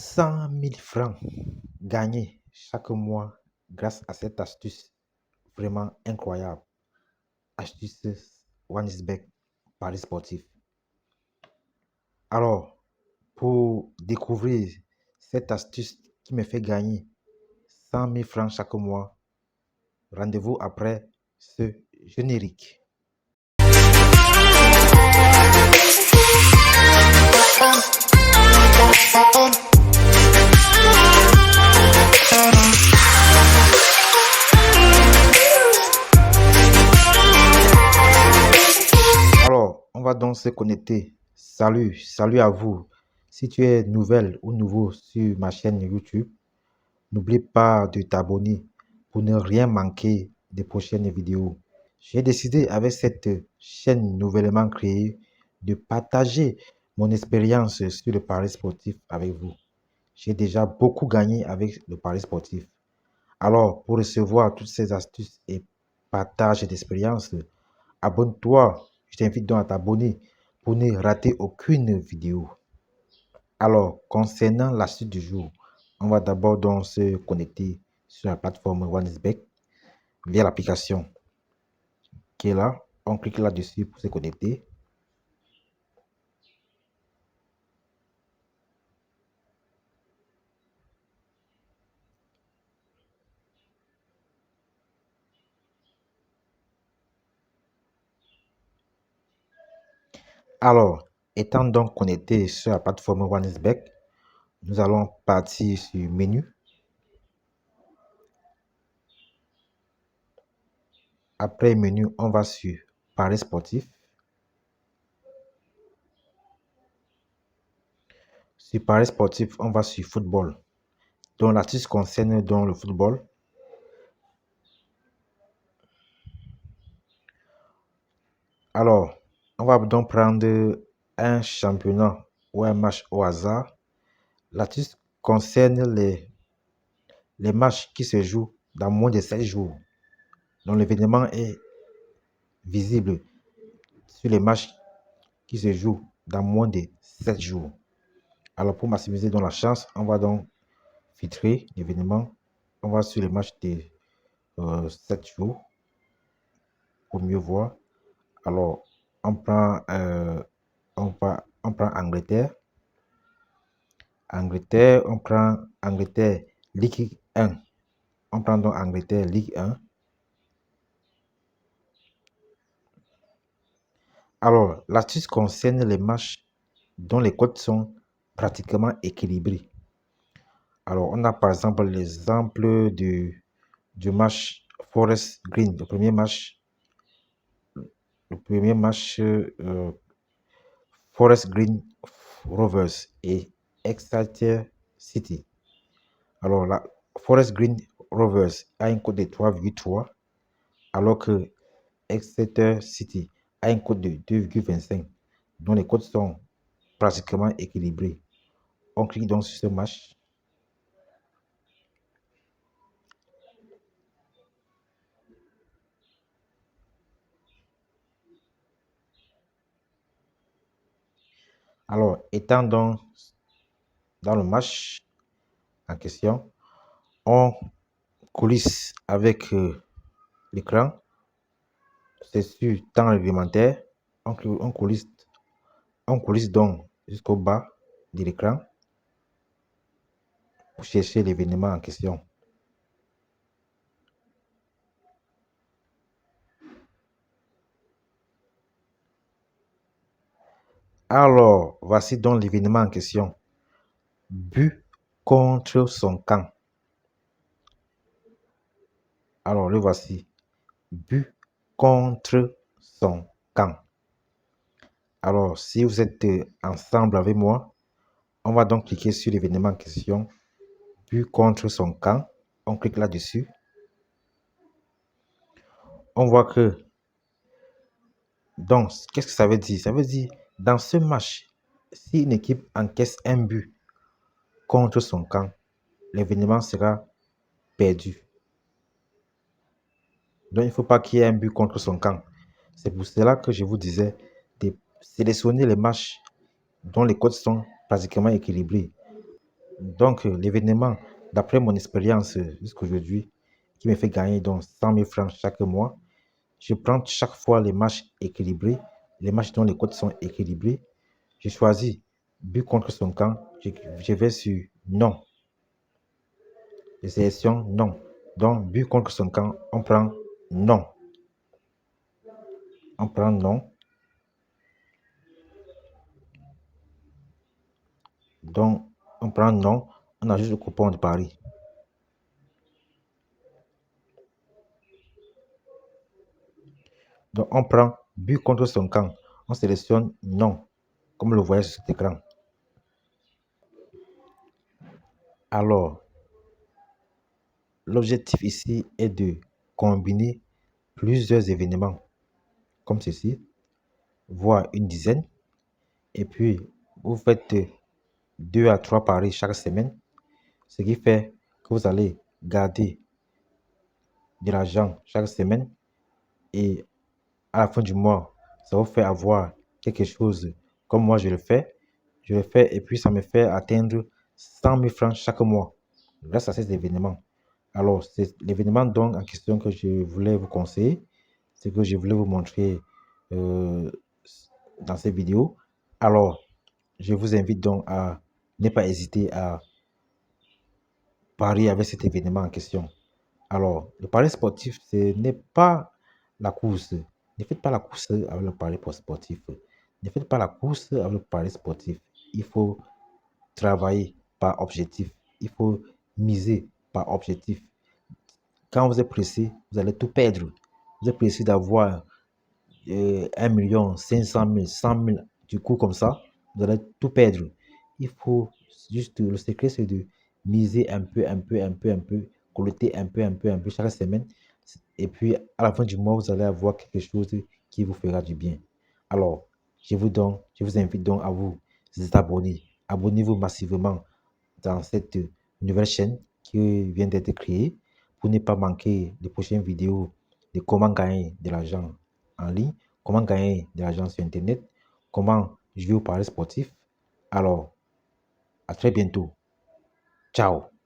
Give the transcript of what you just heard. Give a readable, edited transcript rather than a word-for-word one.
100 000 francs gagnés chaque mois grâce à cette astuce vraiment incroyable. Astuce OneXBet Paris sportif. Alors, pour découvrir cette astuce qui me fait gagner 100 000 francs chaque mois, rendez-vous après ce générique. Alors, on va donc se connecter. Salut à vous. Si tu es nouvelle ou nouveau sur ma chaîne YouTube, n'oublie pas de t'abonner pour ne rien manquer des prochaines vidéos. J'ai décidé avec cette chaîne nouvellement créée de partager mon expérience sur le pari sportif avec vous. J'ai déjà beaucoup gagné avec le pari sportif. Alors, pour recevoir toutes ces astuces et partage d'expérience, abonne-toi. Je t'invite donc à t'abonner pour ne rater aucune vidéo. Alors, concernant la suite du jour, on va d'abord donc se connecter sur la plateforme OneXBet via l'application qui est là. On clique là-dessus pour se connecter. Alors, étant donc connecté sur la plateforme OneXBet, nous allons partir sur menu. Après menu, on va sur Paris sportif. Sur Paris sportif, on va sur football. Donc l'astuce concerne donc le football. Alors, on va donc prendre un championnat ou un match au hasard. L'astuce concerne les matchs qui se jouent dans moins de 7 jours. Donc l'événement est visible sur les matchs qui se jouent dans moins de 7 jours. Alors pour maximiser donc la chance, on va donc filtrer l'événement. On va sur les matchs de 7 jours pour mieux voir. Alors on prend Angleterre. On prend Angleterre Ligue 1. On prend donc Angleterre Ligue 1. Alors, l'astuce concerne les matchs dont les cotes sont pratiquement équilibrées. Alors, on a par exemple l'exemple du match Forest Green, le premier match Forest Green Rovers et Exeter City. Alors, la Forest Green Rovers a une cote de 3,3 alors que Exeter City a une cote de 2,25, dont les cotes sont pratiquement équilibrées. On clique donc sur ce match. Alors, étant donc dans le match en question, on coulisse avec l'écran. C'est sur temps réglementaire. On coulisse donc jusqu'au bas de l'écran pour chercher l'événement en question. Alors, voici donc l'événement en question. But contre son camp. Alors, le voici. But contre son camp. Alors, si vous êtes ensemble avec moi, on va donc cliquer sur l'événement en question. But contre son camp. On clique là-dessus. On voit que, donc, qu'est-ce que ça veut dire? Ça veut dire, dans ce match, si une équipe encaisse un but contre son camp, l'événement sera perdu. Donc, il ne faut pas qu'il y ait un but contre son camp. C'est pour cela que je vous disais de sélectionner les matchs dont les cotes sont pratiquement équilibrées. Donc, l'événement, d'après mon expérience jusqu'à aujourd'hui, qui me fait gagner donc 100 000 francs chaque mois, je prends chaque fois les matchs équilibrés, les matchs dont les cotes sont équilibrées. Je choisis but contre son camp, je vais sur non. Je sélectionne non. Donc, but contre son camp, on prend non. On prend non. Donc, on prend non. On ajoute le coupon de Paris. Donc, on prend but contre son camp. On sélectionne non, comme le voyez sur cet écran. Alors, l'objectif ici est de combiner plusieurs événements comme ceci, voire une dizaine. Et puis, vous faites 2 à 3 paris chaque semaine, ce qui fait que vous allez garder de l'argent chaque semaine et à la fin du mois, ça vous fait avoir quelque chose comme moi je le fais. Je le fais et puis ça me fait atteindre 100 000 francs chaque mois grâce à ces événements. Alors, c'est l'événement donc en question que je voulais vous conseiller, c'est que je voulais vous montrer euh, dans ces vidéos. Alors, je vous invite donc à ne pas hésiter à parier avec cet événement en question. Alors, le pari sportif, ce n'est pas la course. Ne faites pas la course avec le pari sportif. Ne faites pas la course avec le pari sportif. Il faut travailler par objectif. Il faut miser par objectif. Quand vous êtes pressé, vous allez tout perdre. Vous êtes pressé d'avoir 1 500 000, 100 000 du coup comme ça, vous allez tout perdre. Il faut juste, le secret c'est de miser un peu, collecter un peu chaque semaine. Et puis à la fin du mois, vous allez avoir quelque chose qui vous fera du bien. Alors, je vous invite donc à vous abonner. Abonnez-vous massivement dans cette nouvelle chaîne qui vient d'être créée pour ne pas manquer les prochaines vidéos de comment gagner de l'argent en ligne, comment gagner de l'argent sur Internet, comment jouer au paris sportif. Alors, à très bientôt. Ciao.